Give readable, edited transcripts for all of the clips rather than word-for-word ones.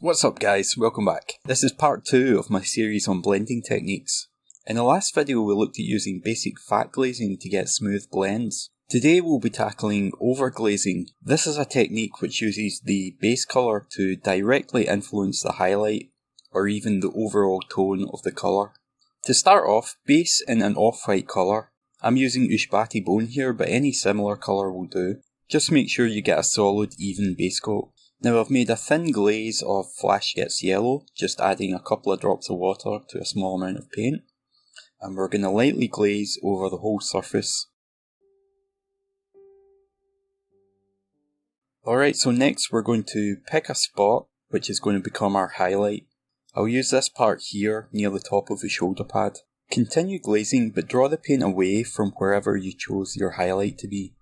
What's up guys, welcome back. This is part 2 of my series on blending techniques. In the last video we looked at using basic fat glazing to get smooth blends. Today we'll be tackling over glazing. This is a technique which uses the base colour to directly influence the highlight or even the overall tone of the colour. To start off, base in an off-white colour. I'm using Ushbati Bone here, but any similar colour will do. Just make sure you get a solid even base coat. Now I've made a thin glaze of Flash Gitz yellow, just adding a couple of drops of water to a small amount of paint. And we're going to lightly glaze over the whole surface. Alright, so next we're going to pick a spot which is going to become our highlight. I'll use this part here near the top of the shoulder pad. Continue glazing, but draw the paint away from wherever you chose your highlight to be.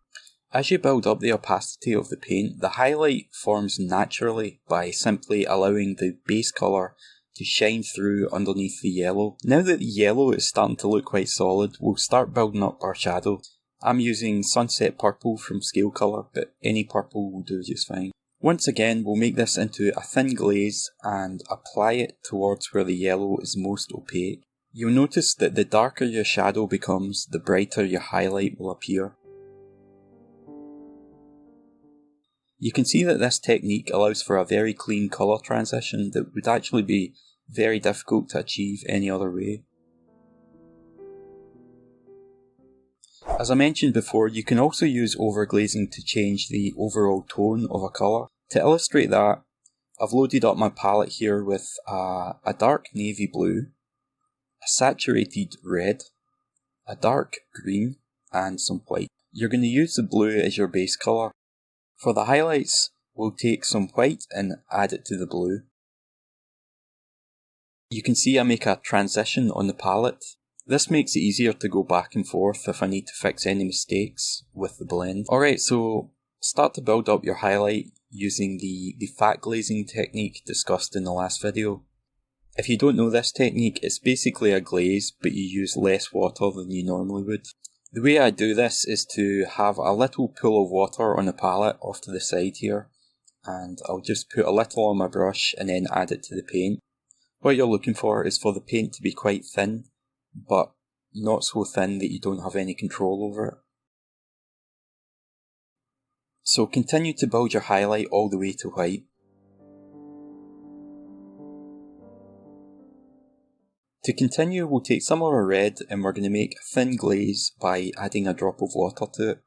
As you build up the opacity of the paint, the highlight forms naturally by simply allowing the base colour to shine through underneath the yellow. Now that the yellow is starting to look quite solid, we'll start building up our shadow. I'm using Sunset Purple from Scale Colour, but any purple will do just fine. Once again, we'll make this into a thin glaze and apply it towards where the yellow is most opaque. You'll notice that the darker your shadow becomes, the brighter your highlight will appear. You can see that this technique allows for a very clean colour transition that would actually be very difficult to achieve any other way. As I mentioned before, you can also use overglazing to change the overall tone of a colour. To illustrate that, I've loaded up my palette here with a dark navy blue, a saturated red, a dark green and some white. You're going to use the blue as your base colour. For the highlights, we'll take some white and add it to the blue. You can see I make a transition on the palette. This makes it easier to go back and forth if I need to fix any mistakes with the blend. Alright, so start to build up your highlight using the fat glazing technique discussed in the last video. If you don't know this technique, it's basically a glaze, but you use less water than you normally would. The way I do this is to have a little pool of water on the palette off to the side here, and I'll just put a little on my brush and then add it to the paint. What you're looking for is for the paint to be quite thin, but not so thin that you don't have any control over it. So continue to build your highlight all the way to white. To continue, we'll take some of our red and we're going to make a thin glaze by adding a drop of water to it.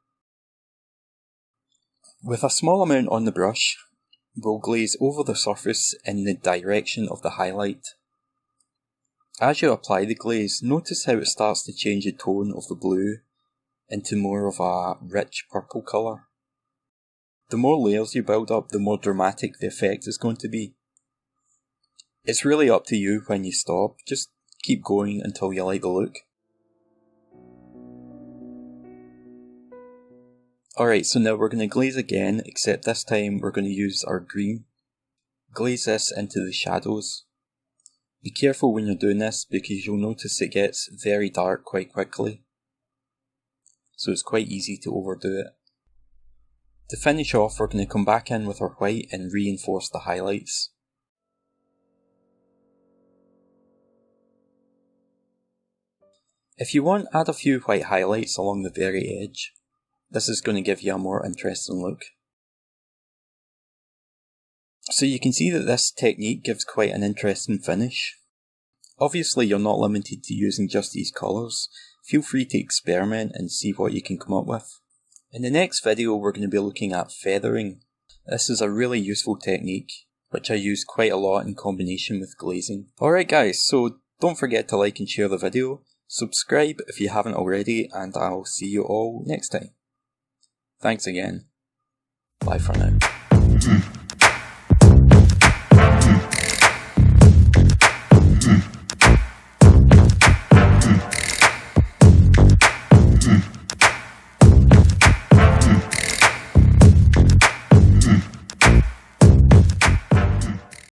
With a small amount on the brush, we'll glaze over the surface in the direction of the highlight. As you apply the glaze, notice how it starts to change the tone of the blue into more of a rich purple colour. The more layers you build up, the more dramatic the effect is going to be. It's really up to you when you stop, just keep going until you like the look. Alright, so now we're going to glaze again, except this time we're going to use our green. Glaze this into the shadows. Be careful when you're doing this because you'll notice it gets very dark quite quickly. So it's quite easy to overdo it. To finish off, we're going to come back in with our white and reinforce the highlights. If you want, add a few white highlights along the very edge. This is going to give you a more interesting look. So you can see that this technique gives quite an interesting finish. Obviously you're not limited to using just these colours. Feel free to experiment and see what you can come up with. In the next video we're going to be looking at feathering. This is a really useful technique, which I use quite a lot in combination with glazing. Alright guys, so don't forget to like and share the video. Subscribe if you haven't already, and I'll see you all next time. Thanks again. Bye for now.